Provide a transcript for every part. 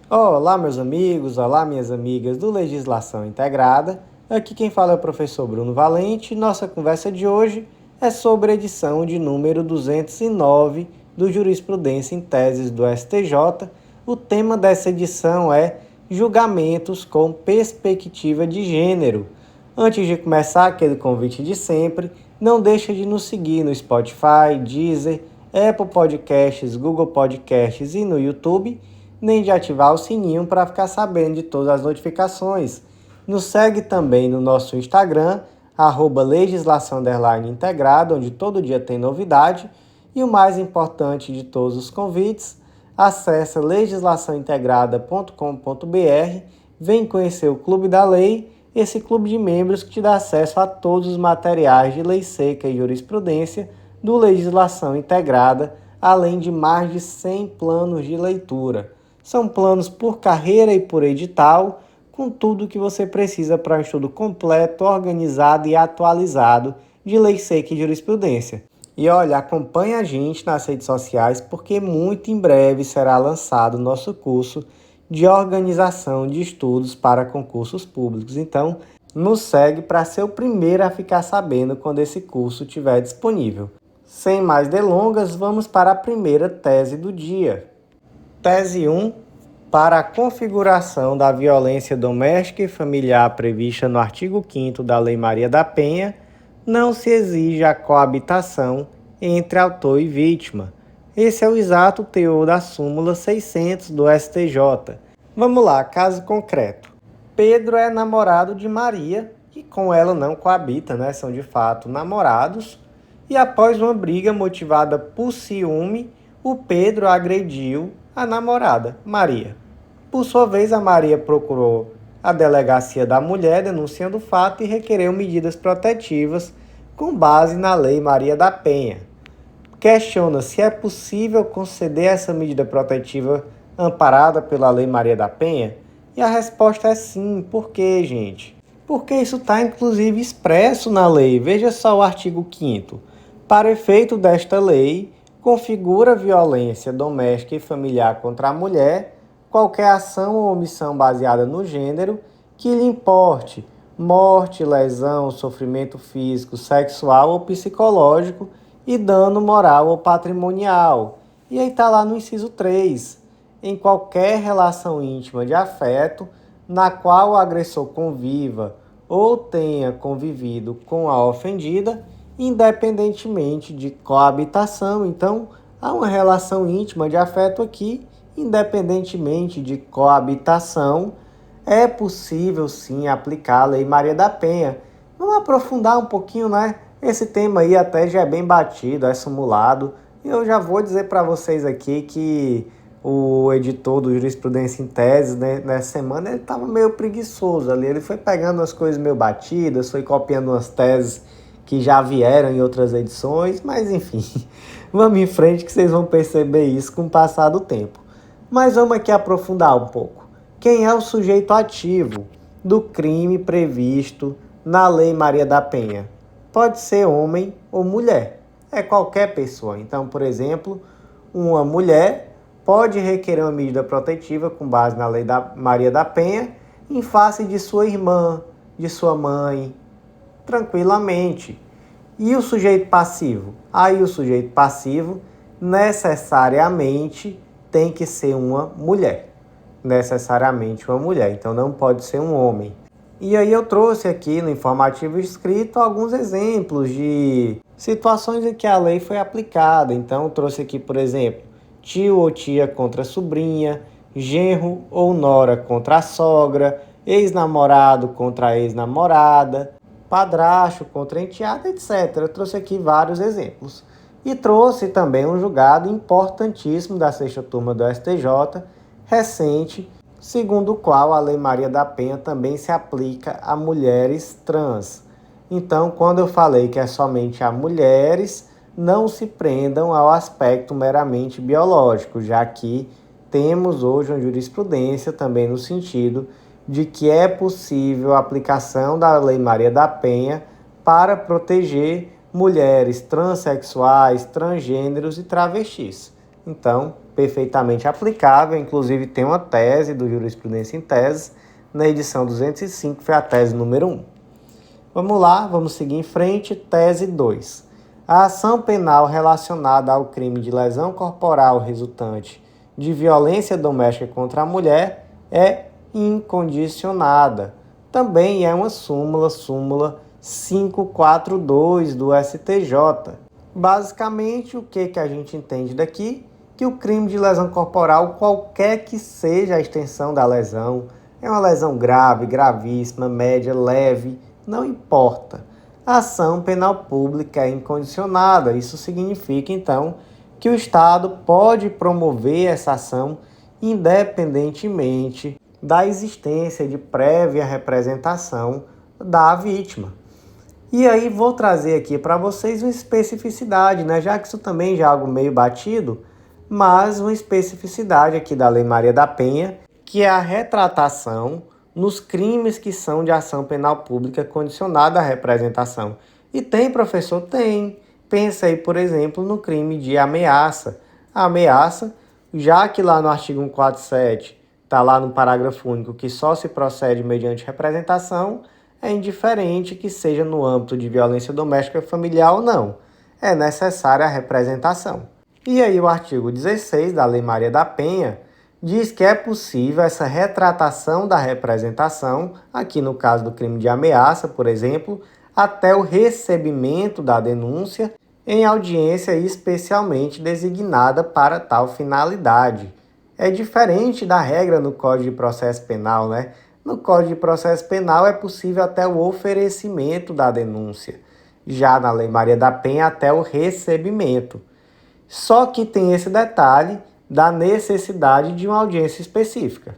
Olá, meus amigos, olá, minhas amigas do Legislação Integrada. Aqui quem fala é o professor Bruno Valente. Nossa conversa de hoje é sobre a edição de número 209 do Jurisprudência em Teses do STJ. O tema dessa edição é Julgamentos com Perspectiva de Gênero. Antes de começar, aquele convite de sempre, não deixa de nos seguir no Spotify, Deezer, Apple Podcasts, Google Podcasts e no YouTube, nem de ativar o sininho para ficar sabendo de todas as notificações. Nos segue também no nosso Instagram, @legislação_integrada, onde todo dia tem novidade. E o mais importante de todos os convites, acesse legislaçãointegrada.com.br, vem conhecer o Clube da Lei, esse clube de membros que te dá acesso a todos os materiais de lei seca e jurisprudência do Legislação Integrada, além de mais de 100 planos de leitura. São planos por carreira e por edital, com tudo o que você precisa para um estudo completo, organizado e atualizado de lei seca e jurisprudência. E olha, acompanhe a gente nas redes sociais, porque muito em breve será lançado o nosso curso de organização de estudos para concursos públicos. Então, nos segue para ser o primeiro a ficar sabendo quando esse curso estiver disponível. Sem mais delongas, vamos para a primeira tese do dia. Tese 1. Para a configuração da violência doméstica e familiar prevista no artigo 5º da Lei Maria da Penha, não se exige a coabitação entre autor e vítima. Esse é o exato teor da súmula 600 do STJ. Vamos lá, caso concreto. Pedro é namorado de Maria e com ela não coabita, São de fato namorados. E após uma briga motivada por ciúme, o Pedro agrediu a namorada, Maria. Por sua vez, a Maria procurou a delegacia da mulher denunciando o fato e requereu medidas protetivas com base na Lei Maria da Penha. Questiona se é possível conceder essa medida protetiva amparada pela Lei Maria da Penha? E a resposta é sim. Por quê, gente? Porque isso está inclusive expresso na lei. Veja só o artigo 5º. Para efeito desta lei, configura violência doméstica e familiar contra a mulher qualquer ação ou omissão baseada no gênero que lhe importe morte, lesão, sofrimento físico, sexual ou psicológico e dano moral ou patrimonial. E aí está lá no inciso 3. Em qualquer relação íntima de afeto na qual o agressor conviva ou tenha convivido com a ofendida, independentemente de coabitação. Então, há uma relação íntima de afeto aqui, independentemente de coabitação, é possível sim aplicar a Lei Maria da Penha. Vamos aprofundar um pouquinho, Esse tema aí até já é bem batido, é simulado. E eu já vou dizer para vocês aqui que o editor do Jurisprudência em Teses, nessa semana, ele estava meio preguiçoso ali. Ele foi pegando as coisas meio batidas, foi copiando umas teses que já vieram em outras edições, mas enfim, vamos em frente que vocês vão perceber isso com o passar do tempo. Mas vamos aqui aprofundar um pouco. Quem é o sujeito ativo do crime previsto na Lei Maria da Penha? Pode ser homem ou mulher, é qualquer pessoa. Então, por exemplo, uma mulher pode requerer uma medida protetiva com base na Lei da Maria da Penha em face de sua irmã, de sua mãe, tranquilamente. E o sujeito passivo? Aí o sujeito passivo necessariamente tem que ser uma mulher. Necessariamente uma mulher, então não pode ser um homem. E aí eu trouxe aqui no informativo escrito alguns exemplos de situações em que a lei foi aplicada. Então eu trouxe aqui, por exemplo, tio ou tia contra sobrinha, genro ou nora contra a sogra, ex-namorado contra a ex-namorada, padrasto contra enteada, etc. Eu trouxe aqui vários exemplos. E trouxe também um julgado importantíssimo da 6ª turma do STJ, recente, segundo o qual a Lei Maria da Penha também se aplica a mulheres trans. Então, quando eu falei que é somente a mulheres, não se prendam ao aspecto meramente biológico, já que temos hoje uma jurisprudência também no sentido de que é possível a aplicação da Lei Maria da Penha para proteger mulheres transexuais, transgêneros e travestis. Então, perfeitamente aplicável. Inclusive, tem uma tese do Jurisprudência em Tese, na edição 205, foi a tese número 1. Vamos lá, vamos seguir em frente. Tese 2. A ação penal relacionada ao crime de lesão corporal resultante de violência doméstica contra a mulher é incondicionada. Também é uma súmula 542 do STJ. Basicamente, o que a gente entende daqui? Que o crime de lesão corporal, qualquer que seja a extensão da lesão, é uma lesão grave, gravíssima, média, leve, não importa. A ação penal pública é incondicionada. Isso significa, então, que o Estado pode promover essa ação independentemente da existência de prévia representação da vítima. E aí vou trazer aqui para vocês uma especificidade, né? Já que isso também já é algo meio batido, mas uma especificidade aqui da Lei Maria da Penha, que é a retratação nos crimes que são de ação penal pública condicionada à representação. E tem, professor? Tem. Pensa aí, por exemplo, no crime de ameaça. A ameaça, já que lá no artigo 147 está lá no parágrafo único que só se procede mediante representação, é indiferente que seja no âmbito de violência doméstica familiar ou não. É necessária a representação. E aí o artigo 16 da Lei Maria da Penha diz que é possível essa retratação da representação, aqui no caso do crime de ameaça, por exemplo, até o recebimento da denúncia em audiência especialmente designada para tal finalidade. É diferente da regra no Código de Processo Penal, né? No Código de Processo Penal é possível até o oferecimento da denúncia. Já na Lei Maria da Penha, até o recebimento. Só que tem esse detalhe da necessidade de uma audiência específica.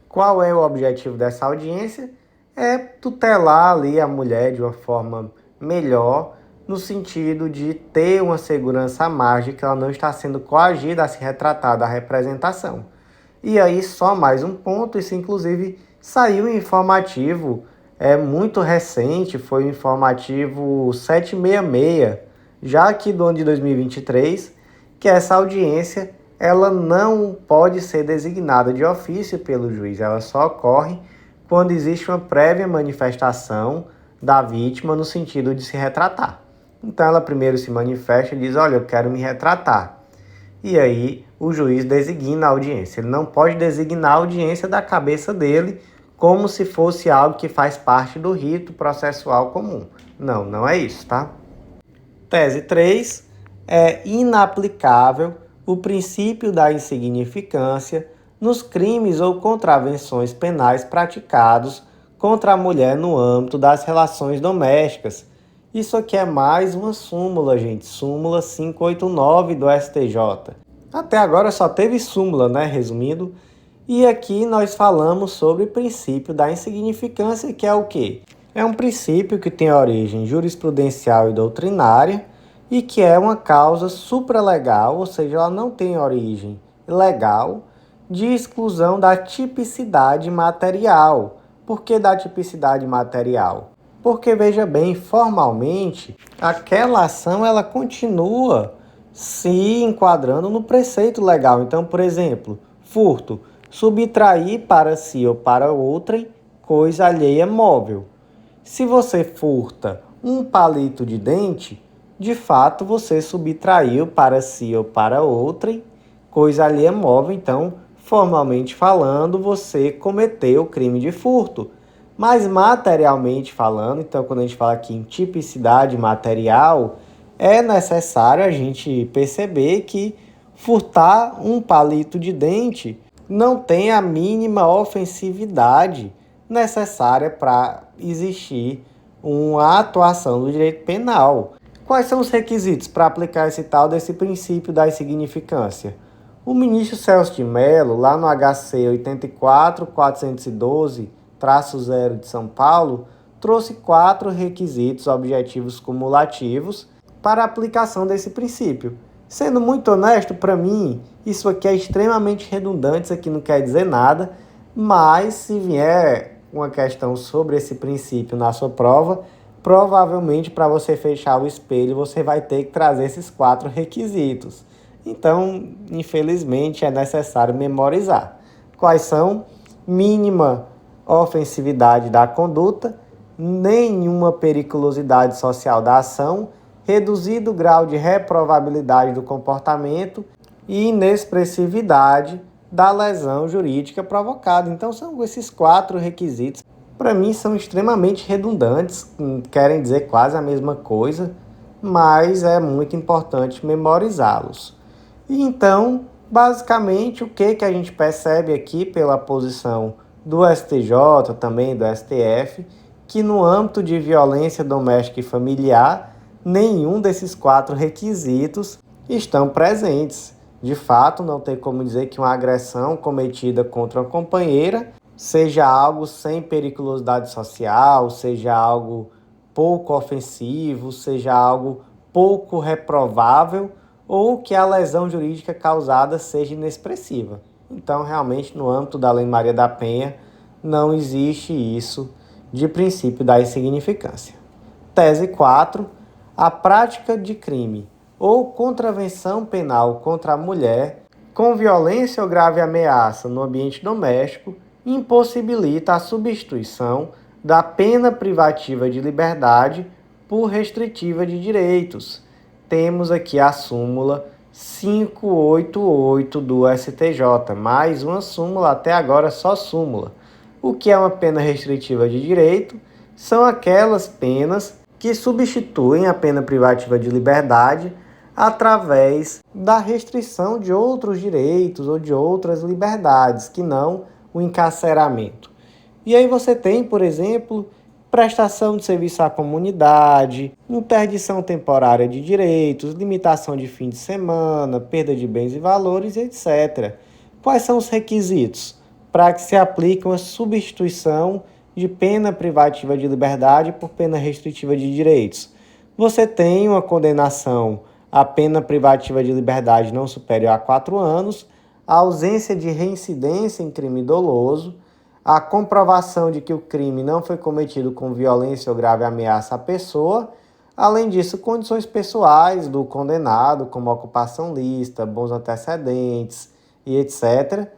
Qual é o objetivo dessa audiência? É tutelar ali a mulher de uma forma melhor, no sentido de ter uma segurança à margem que ela não está sendo coagida a se retratar da representação. E aí só mais um ponto, isso inclusive saiu um informativo muito recente, foi o informativo 766, já aqui do ano de 2023, que essa audiência ela não pode ser designada de ofício pelo juiz, ela só ocorre quando existe uma prévia manifestação da vítima no sentido de se retratar. Então ela primeiro se manifesta e diz, olha, eu quero me retratar. E aí o juiz designa a audiência. Ele não pode designar a audiência da cabeça dele como se fosse algo que faz parte do rito processual comum. Não, não é isso, tá? Tese 3. É inaplicável o princípio da insignificância nos crimes ou contravenções penais praticados contra a mulher no âmbito das relações domésticas. Isso aqui é mais uma súmula, gente. Súmula 589 do STJ. Até agora só teve súmula, né? Resumindo. E aqui nós falamos sobre o princípio da insignificância, que é o quê? É um princípio que tem origem jurisprudencial e doutrinária e que é uma causa supralegal, ou seja, ela não tem origem legal, de exclusão da tipicidade material. Por que da tipicidade material? Porque, veja bem, formalmente, aquela ação ela continua se enquadrando no preceito legal. Então, por exemplo, furto, subtrair para si ou para outrem coisa alheia móvel. Se você furta um palito de dente, de fato você subtraiu para si ou para outrem coisa alheia móvel. Então, formalmente falando, você cometeu o crime de furto. Mas materialmente falando, então quando a gente fala aqui em tipicidade material, é necessário a gente perceber que furtar um palito de dente não tem a mínima ofensividade necessária para existir uma atuação do direito penal. Quais são os requisitos para aplicar esse tal desse princípio da insignificância? O ministro Celso de Mello, lá no HC 84.412-0 de São Paulo, trouxe 4 requisitos objetivos cumulativos para a aplicação desse princípio. Sendo muito honesto, para mim, isso aqui é extremamente redundante, isso aqui não quer dizer nada, mas se vier uma questão sobre esse princípio na sua prova, provavelmente para você fechar o espelho, você vai ter que trazer esses 4 requisitos. Então, infelizmente, é necessário memorizar. Quais são? Mínima ofensividade da conduta, nenhuma periculosidade social da ação, reduzido grau de reprovabilidade do comportamento e inexpressividade da lesão jurídica provocada. Então, são esses 4 requisitos. Para mim, são extremamente redundantes, querem dizer quase a mesma coisa, mas é muito importante memorizá-los. E então, basicamente, o que a gente percebe aqui pela posição do STJ, também do STF, que no âmbito de violência doméstica e familiar, nenhum desses 4 requisitos estão presentes. De fato, não tem como dizer que uma agressão cometida contra uma companheira seja algo sem periculosidade social, seja algo pouco ofensivo, seja algo pouco reprovável ou que a lesão jurídica causada seja inexpressiva. Então, realmente, no âmbito da Lei Maria da Penha, não existe isso de princípio da insignificância. Tese 4. A prática de crime ou contravenção penal contra a mulher com violência ou grave ameaça no ambiente doméstico impossibilita a substituição da pena privativa de liberdade por restritiva de direitos. Temos aqui a súmula 588 do STJ, mais uma súmula, até agora só súmula. O que é uma pena restritiva de direito? São aquelas penas que substituem a pena privativa de liberdade através da restrição de outros direitos ou de outras liberdades, que não o encarceramento. E aí você tem, por exemplo, prestação de serviço à comunidade, interdição temporária de direitos, limitação de fim de semana, perda de bens e valores, etc. Quais são os requisitos para que se aplique uma substituição de pena privativa de liberdade por pena restritiva de direitos? Você tem uma condenação à pena privativa de liberdade não superior a 4 anos, a ausência de reincidência em crime doloso, a comprovação de que o crime não foi cometido com violência ou grave ameaça à pessoa, além disso, condições pessoais do condenado, como ocupação lícita, bons antecedentes e etc.,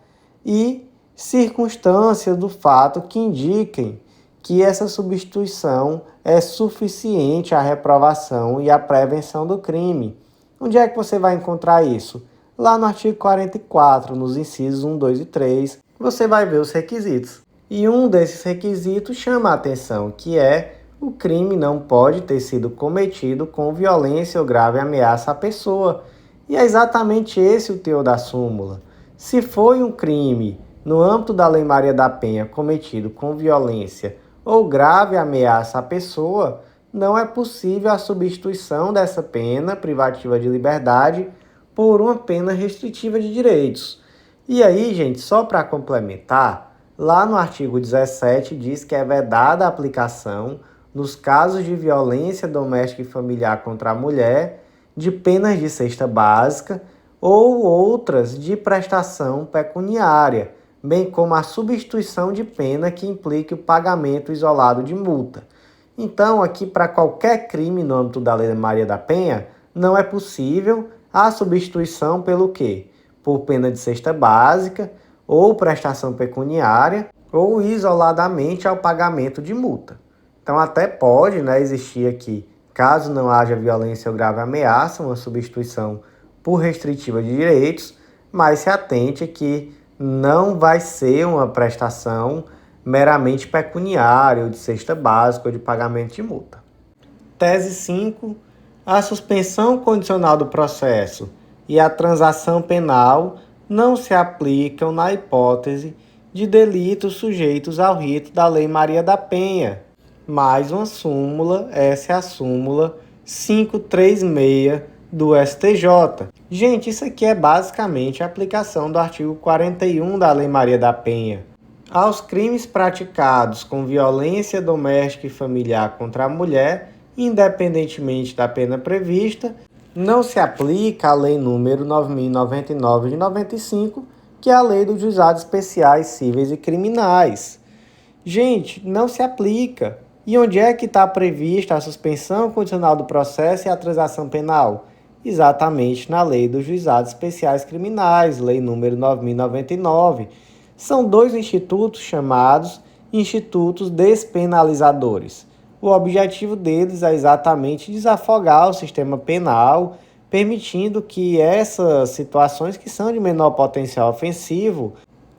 e circunstâncias do fato que indiquem que essa substituição é suficiente à reprovação e à prevenção do crime. Onde é que você vai encontrar isso? Lá no artigo 44, nos incisos 1, 2 e 3, você vai ver os requisitos. E um desses requisitos chama a atenção, que é o crime não pode ter sido cometido com violência ou grave ameaça à pessoa. E é exatamente esse o teor da súmula. Se foi um crime no âmbito da Lei Maria da Penha cometido com violência ou grave ameaça à pessoa, não é possível a substituição dessa pena privativa de liberdade por uma pena restritiva de direitos. E aí, gente, só para complementar, lá no artigo 17 diz que é vedada a aplicação, nos casos de violência doméstica e familiar contra a mulher, de penas de cesta básica ou outras de prestação pecuniária, bem como a substituição de pena que implique o pagamento isolado de multa. Então, aqui, para qualquer crime no âmbito da Lei Maria da Penha, não é possível a substituição pelo quê? Por pena de cesta básica, ou prestação pecuniária, ou isoladamente ao pagamento de multa. Então, até pode, existir aqui, caso não haja violência ou grave ameaça, uma substituição por restritiva de direitos, mas se atente que não vai ser uma prestação meramente pecuniária, ou de cesta básica, ou de pagamento de multa. Tese 5. A suspensão condicional do processo e a transação penal não se aplicam na hipótese de delitos sujeitos ao rito da Lei Maria da Penha. Mais uma súmula, essa é a súmula 536 do STJ. Gente, isso aqui é basicamente a aplicação do artigo 41 da Lei Maria da Penha. Aos crimes praticados com violência doméstica e familiar contra a mulher, independentemente da pena prevista, não se aplica a Lei número 9.099 de 95, que é a Lei dos Juizados Especiais Cíveis e Criminais. Gente, não se aplica. E onde é que está prevista a suspensão condicional do processo e a transação penal? exatamente na Lei dos Juizados Especiais Criminais, Lei número 9.099. São dois institutos chamados Institutos Despenalizadores. O objetivo deles é exatamente desafogar o sistema penal, permitindo que essas situações que são de menor potencial ofensivo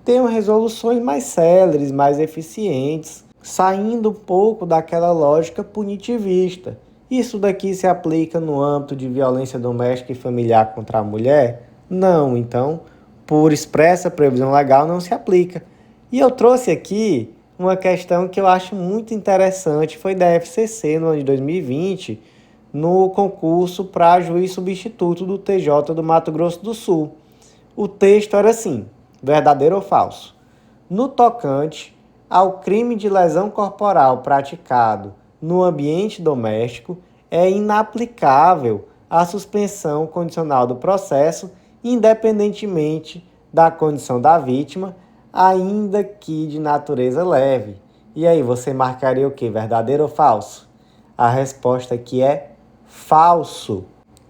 tenham resoluções mais céleres, mais eficientes, saindo um pouco daquela lógica punitivista. Isso daqui se aplica no âmbito de violência doméstica e familiar contra a mulher? Não, então, por expressa previsão legal, não se aplica. E eu trouxe aqui uma questão que eu acho muito interessante, foi da FCC no ano de 2020, no concurso para juiz substituto do TJ do Mato Grosso do Sul. O texto era assim: verdadeiro ou falso? No tocante ao crime de lesão corporal praticado no ambiente doméstico, é inaplicável a suspensão condicional do processo, independentemente da condição da vítima, ainda que de natureza leve. E aí, você marcaria o quê? Verdadeiro ou falso? A resposta aqui é falso.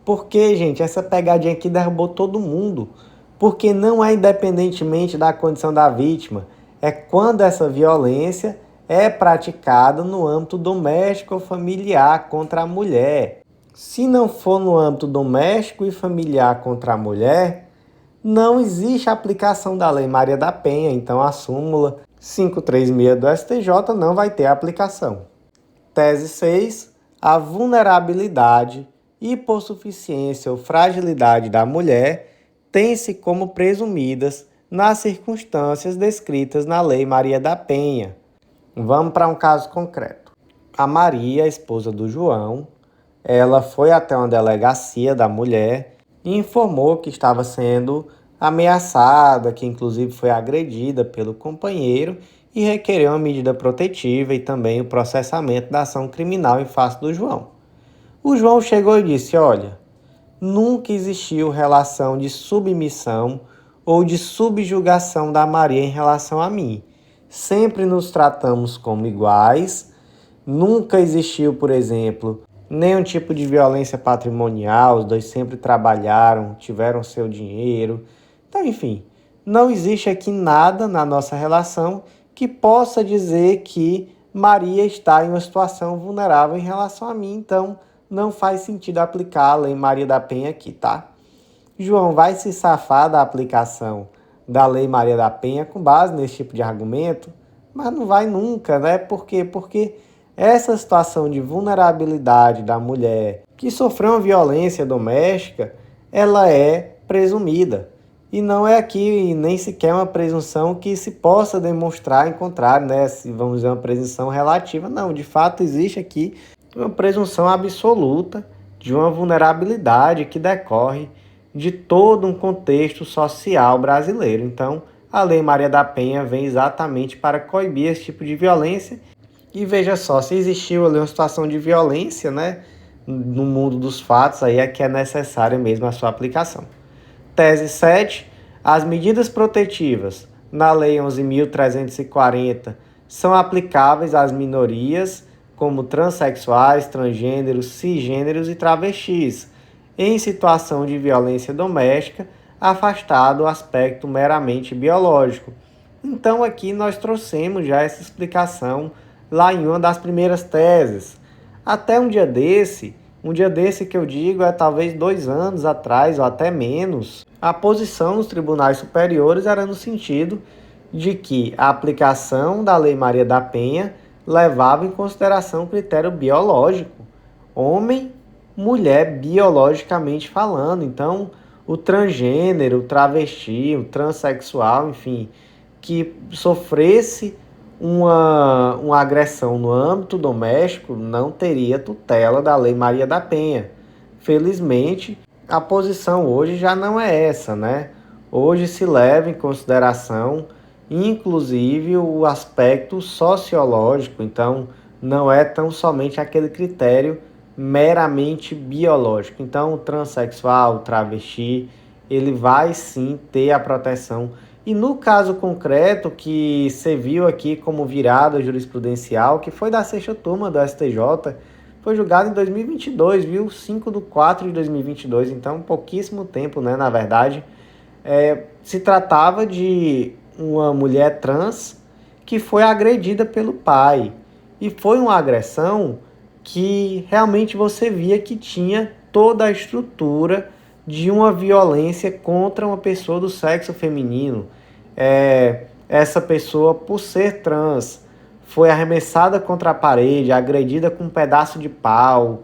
Por quê, gente? Essa pegadinha aqui derrubou todo mundo. Porque não é independentemente da condição da vítima, é quando essa violência é praticada no âmbito doméstico ou familiar contra a mulher. Se não for no âmbito doméstico e familiar contra a mulher, não existe aplicação da Lei Maria da Penha, então a súmula 536 do STJ não vai ter aplicação. Tese 6. A vulnerabilidade, hipossuficiência ou fragilidade da mulher tem-se como presumidas nas circunstâncias descritas na Lei Maria da Penha. Vamos para um caso concreto. A Maria, a esposa do João, ela foi até uma delegacia da mulher e informou que estava sendo ameaçada, que inclusive foi agredida pelo companheiro e requereu uma medida protetiva e também o processamento da ação criminal em face do João. O João chegou e disse: olha, nunca existiu relação de submissão ou de subjugação da Maria em relação a mim. Sempre nos tratamos como iguais, nunca existiu, por exemplo, nenhum tipo de violência patrimonial, os dois sempre trabalharam, tiveram seu dinheiro. Então, enfim, não existe aqui nada na nossa relação que possa dizer que Maria está em uma situação vulnerável em relação a mim, então não faz sentido aplicar a Lei Maria da Penha aqui, tá? João vai se safar da aplicação da Lei Maria da Penha com base nesse tipo de argumento, mas não vai nunca, né? Por quê? Porque essa situação de vulnerabilidade da mulher que sofreu uma violência doméstica, ela é presumida. E não é aqui nem sequer uma presunção que se possa demonstrar em contrário, né? Se vamos dizer uma presunção relativa, não. De fato, existe aqui uma presunção absoluta de uma vulnerabilidade que decorre de todo um contexto social brasileiro. Então, a Lei Maria da Penha vem exatamente para coibir esse tipo de violência. E veja só, se existiu ali uma situação de violência, né, no mundo dos fatos, aí é que é necessária mesmo a sua aplicação. Tese 7. As medidas protetivas na Lei 11.340 são aplicáveis às minorias, como transexuais, transgêneros, cisgêneros e travestis, em situação de violência doméstica, afastado o aspecto meramente biológico. Então aqui nós trouxemos já essa explicação lá em uma das primeiras teses. Até um dia desse que eu digo é talvez 2 anos atrás ou até menos, a posição dos tribunais superiores era no sentido de que a aplicação da Lei Maria da Penha levava em consideração o critério biológico. Homem, mulher, biologicamente falando. Então, o transgênero, o travesti, o transexual, enfim, que sofresse uma agressão no âmbito doméstico não teria tutela da Lei Maria da Penha. Felizmente, a posição hoje já não é essa, né? Hoje se leva em consideração, inclusive, o aspecto sociológico. Então, não é tão somente aquele critério meramente biológico. Então, o transexual, o travesti, ele vai sim ter a proteção. E no caso concreto que você viu aqui como virada jurisprudencial, que foi da 6ª turma do STJ, foi julgado em 2022, viu? 5/4/2022, então pouquíssimo tempo, né, na verdade. Se tratava de uma mulher trans que foi agredida pelo pai. E foi uma agressão que realmente você via que tinha toda a estrutura de uma violência contra uma pessoa do sexo feminino. Essa pessoa, por ser trans, foi arremessada contra a parede, agredida com um pedaço de pau,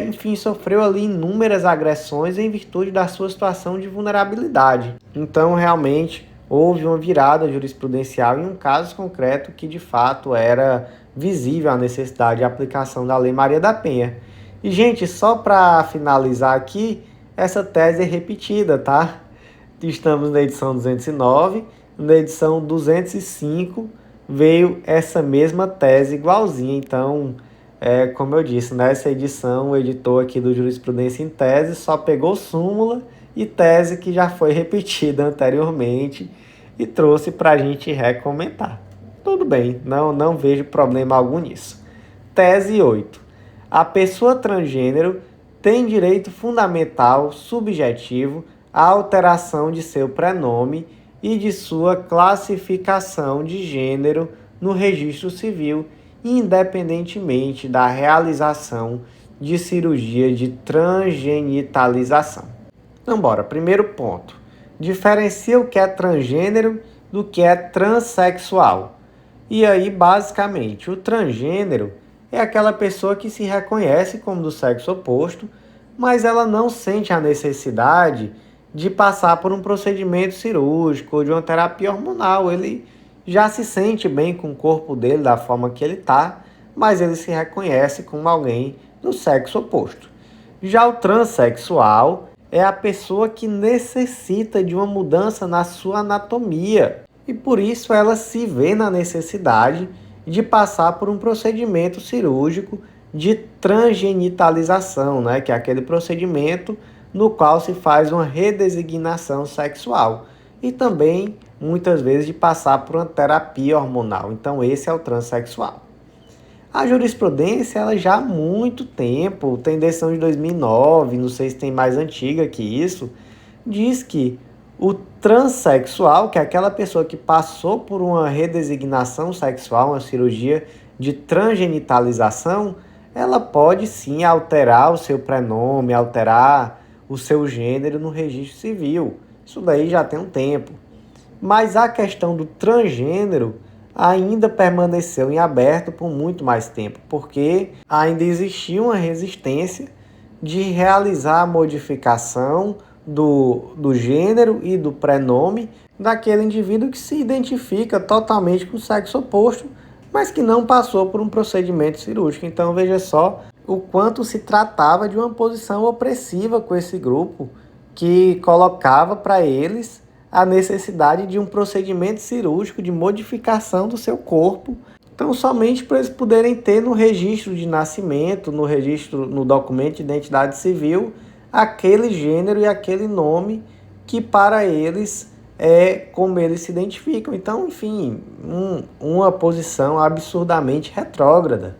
enfim, sofreu ali inúmeras agressões em virtude da sua situação de vulnerabilidade. Então, realmente, houve uma virada jurisprudencial em um caso concreto que, de fato, era visível a necessidade de aplicação da Lei Maria da Penha. E, gente, só para finalizar aqui, essa tese é repetida, tá? Estamos na edição 209, na edição 205 veio essa mesma tese igualzinha, então... como eu disse, nessa edição, o editor aqui do Jurisprudência em Tese só pegou súmula e tese que já foi repetida anteriormente e trouxe para a gente recomentar. Tudo bem, não vejo problema algum nisso. Tese 8. A pessoa transgênero tem direito fundamental subjetivo à alteração de seu prenome e de sua classificação de gênero no registro civil, independentemente da realização de cirurgia de transgenitalização. Então, bora. Primeiro ponto. Diferencia o que é transgênero do que é transexual. E aí, basicamente, o transgênero é aquela pessoa que se reconhece como do sexo oposto, mas ela não sente a necessidade de passar por um procedimento cirúrgico ou de uma terapia hormonal. Ele já se sente bem com o corpo dele, da forma que ele está, mas ele se reconhece como alguém do sexo oposto. Já o transexual é a pessoa que necessita de uma mudança na sua anatomia e por isso ela se vê na necessidade de passar por um procedimento cirúrgico de transgenitalização, né? Que é aquele procedimento no qual se faz uma redesignação sexual e também muitas vezes de passar por uma terapia hormonal. Então esse é o transexual. A jurisprudência, ela já há muito tempo, tem decisão de 2009, não sei se tem mais antiga que isso, diz que o transexual, que é aquela pessoa que passou por uma redesignação sexual, uma cirurgia de transgenitalização, ela pode sim alterar o seu prenome, alterar o seu gênero no registro civil. Isso daí já tem um tempo. Mas a questão do transgênero ainda permaneceu em aberto por muito mais tempo, porque ainda existia uma resistência de realizar a modificação do gênero e do prenome daquele indivíduo que se identifica totalmente com o sexo oposto, mas que não passou por um procedimento cirúrgico. Então veja só o quanto se tratava de uma posição opressiva com esse grupo, que colocava para eles a necessidade de um procedimento cirúrgico de modificação do seu corpo. Então, somente para eles poderem ter no registro de nascimento, no documento de identidade civil, aquele gênero e aquele nome que para eles é como eles se identificam. Então, enfim, uma posição absurdamente retrógrada.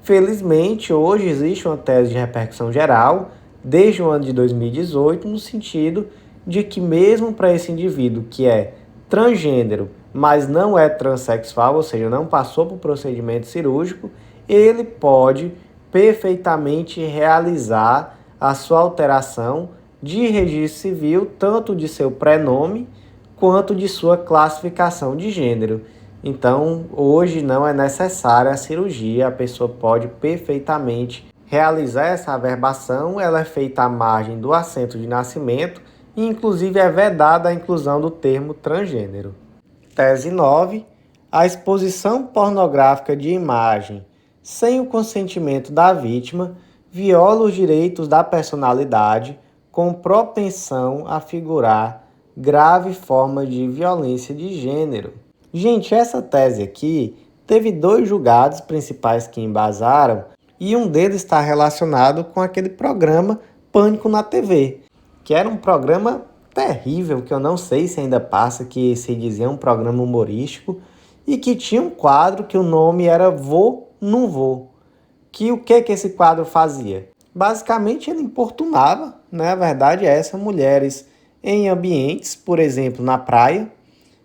Felizmente, hoje existe uma tese de repercussão geral, desde o ano de 2018, no sentido de que mesmo para esse indivíduo que é transgênero, mas não é transexual, ou seja, não passou por procedimento cirúrgico, ele pode perfeitamente realizar a sua alteração de registro civil, tanto de seu prenome quanto de sua classificação de gênero. Então, hoje não é necessária a cirurgia, a pessoa pode perfeitamente realizar essa averbação, ela é feita à margem do assento de nascimento e, inclusive, é vedada a inclusão do termo transgênero. Tese 9. A exposição pornográfica de imagem sem o consentimento da vítima viola os direitos da personalidade com propensão a figurar grave forma de violência de gênero. Gente, essa tese aqui teve 2 julgados principais que embasaram e um deles está relacionado com aquele programa Pânico na TV, que era um programa terrível, que eu não sei se ainda passa, que se dizia um programa humorístico, e que tinha um quadro que o nome era Vou, Não Vou. que o que esse quadro fazia? Basicamente ele importunava, né, a verdade é essa, mulheres em ambientes, por exemplo, na praia,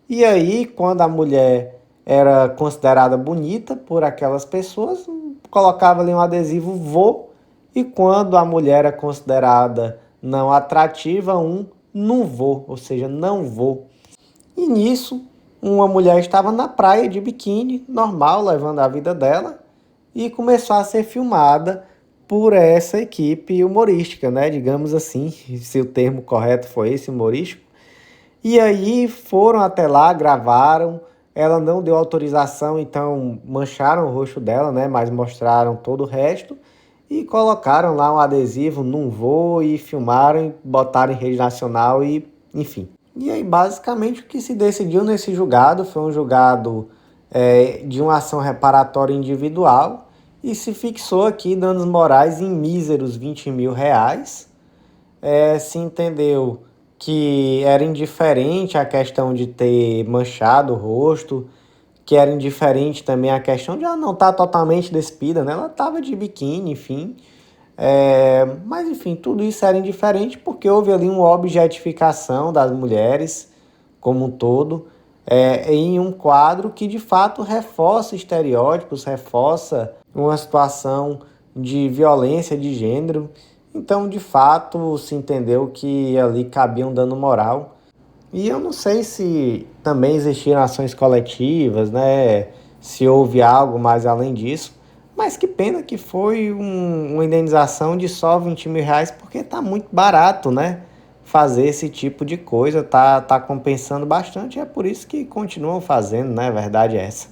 e aí quando a mulher era considerada bonita por aquelas pessoas, colocava ali um adesivo "vou", e quando a mulher era considerada não atrativa, um "não vou", ou seja, não vou. E nisso, uma mulher estava na praia de biquíni, normal, levando a vida dela, e começou a ser filmada por essa equipe humorística, né? Digamos assim, se o termo correto foi esse, humorístico. E aí foram até lá, gravaram, ela não deu autorização, então mancharam o rosto dela, né? Mas mostraram todo o resto e colocaram lá um adesivo "não vou" e filmaram, e botaram em rede nacional e enfim. E aí basicamente o que se decidiu nesse julgado foi um julgado de uma ação reparatória individual e se fixou aqui danos morais em míseros R$ 20.000. Se entendeu que era indiferente a questão de ter manchado o rosto, que era indiferente também a questão de ela não estar totalmente despida, né? Ela estava de biquíni, enfim. Mas enfim, tudo isso era indiferente porque houve ali uma objetificação das mulheres como um todo, em um quadro que de fato reforça estereótipos, reforça uma situação de violência de gênero. Então, de fato, se entendeu que ali cabia um dano moral. E eu não sei se também existiram ações coletivas, né? Se houve algo mais além disso. Mas que pena que foi uma indenização de só R$ 20.000, porque tá muito barato, né? Fazer esse tipo de coisa, tá compensando bastante. É por isso que continuam fazendo, né? A verdade é essa.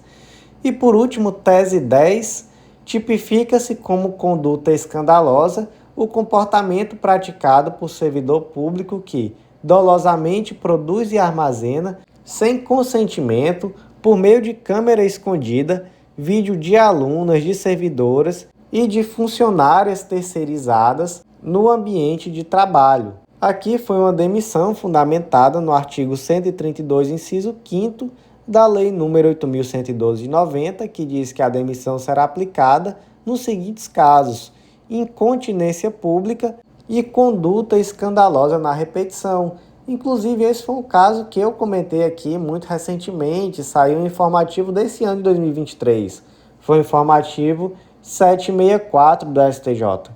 E por último, tese 10, tipifica-se como conduta escandalosa o comportamento praticado por servidor público que dolosamente produz e armazena, sem consentimento, por meio de câmera escondida, vídeo de alunas, de servidoras e de funcionárias terceirizadas no ambiente de trabalho. Aqui foi uma demissão fundamentada no artigo 132, inciso 5º da Lei nº 8.112 de 90, que diz que a demissão será aplicada nos seguintes casos: incontinência pública e conduta escandalosa na repetição. Inclusive, esse foi um caso que eu comentei aqui muito recentemente, saiu um informativo desse ano de 2023. Foi o informativo 764 do STJ.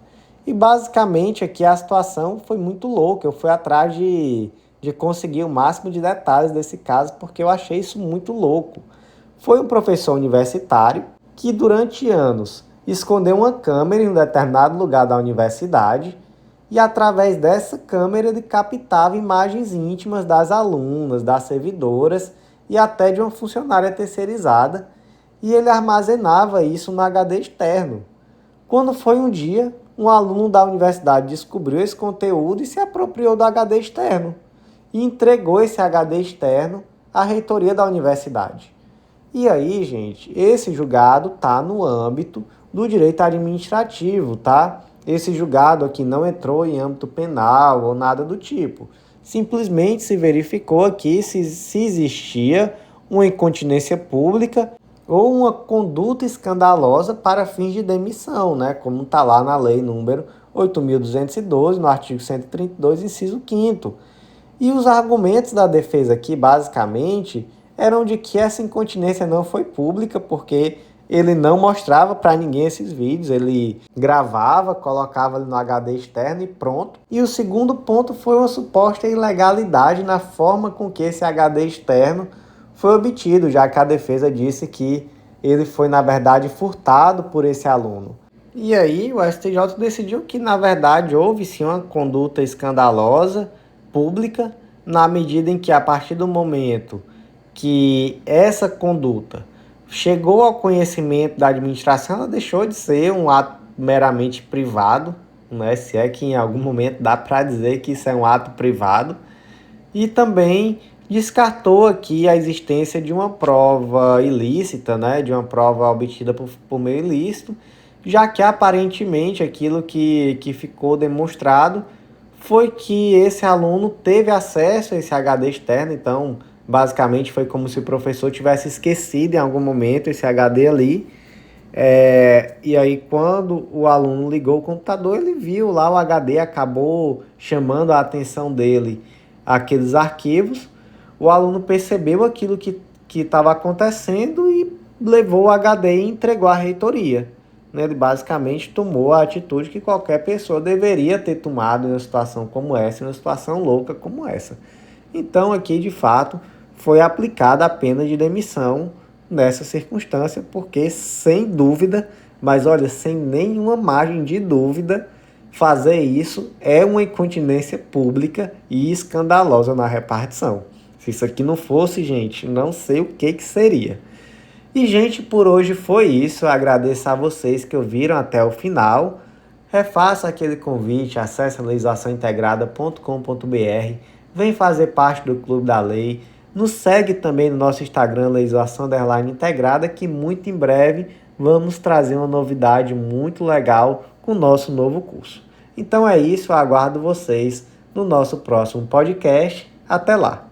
E basicamente aqui a situação foi muito louca. Eu fui atrás de conseguir o máximo de detalhes desse caso, porque eu achei isso muito louco. Foi um professor universitário que durante anos escondeu uma câmera em um determinado lugar da universidade e através dessa câmera ele captava imagens íntimas das alunas, das servidoras e até de uma funcionária terceirizada, e ele armazenava isso no HD externo. Quando foi um dia, um aluno da universidade descobriu esse conteúdo e se apropriou do HD externo e entregou esse HD externo à reitoria da universidade. E aí, gente, esse julgado está no âmbito do direito administrativo, tá? Esse julgado aqui não entrou em âmbito penal ou nada do tipo. Simplesmente se verificou aqui se existia uma incontinência pública ou uma conduta escandalosa para fins de demissão, né? Como está lá na lei número 8.212, no artigo 132, inciso 5º. E os argumentos da defesa aqui, basicamente, eram de que essa incontinência não foi pública, porque ele não mostrava para ninguém esses vídeos, ele gravava, colocava no HD externo e pronto. E o segundo ponto foi uma suposta ilegalidade na forma com que esse HD externo foi obtido, já que a defesa disse que ele foi, na verdade, furtado por esse aluno. E aí o STJ decidiu que, na verdade, houve sim uma conduta escandalosa, pública, na medida em que, a partir do momento que essa conduta chegou ao conhecimento da administração, ela deixou de ser um ato meramente privado, né? Se é que em algum momento dá para dizer que isso é um ato privado, e também descartou aqui a existência de uma prova ilícita, né? De uma prova obtida por meio ilícito, já que aparentemente aquilo que ficou demonstrado foi que esse aluno teve acesso a esse HD externo. Então basicamente foi como se o professor tivesse esquecido em algum momento esse HD ali, E aí, quando o aluno ligou o computador, ele viu lá o HD, acabou chamando a atenção dele aqueles arquivos. O aluno percebeu aquilo que estava acontecendo e levou o HD e entregou à reitoria. Né? Ele basicamente tomou a atitude que qualquer pessoa deveria ter tomado em uma situação como essa, em uma situação louca como essa. Então, aqui, de fato, foi aplicada a pena de demissão nessa circunstância, porque, sem dúvida, mas olha, sem nenhuma margem de dúvida, fazer isso é uma incontinência pública e escandalosa na repartição. Se isso aqui não fosse, gente, não sei o que seria. E, gente, por hoje foi isso. Eu agradeço a vocês que ouviram até o final. Refaça aquele convite, acesse legislaçãointegrada.com.br, vem fazer parte do Clube da Lei. Nos segue também no nosso Instagram, legislação_integrada, que muito em breve vamos trazer uma novidade muito legal com o nosso novo curso. Então é isso, eu aguardo vocês no nosso próximo podcast. Até lá!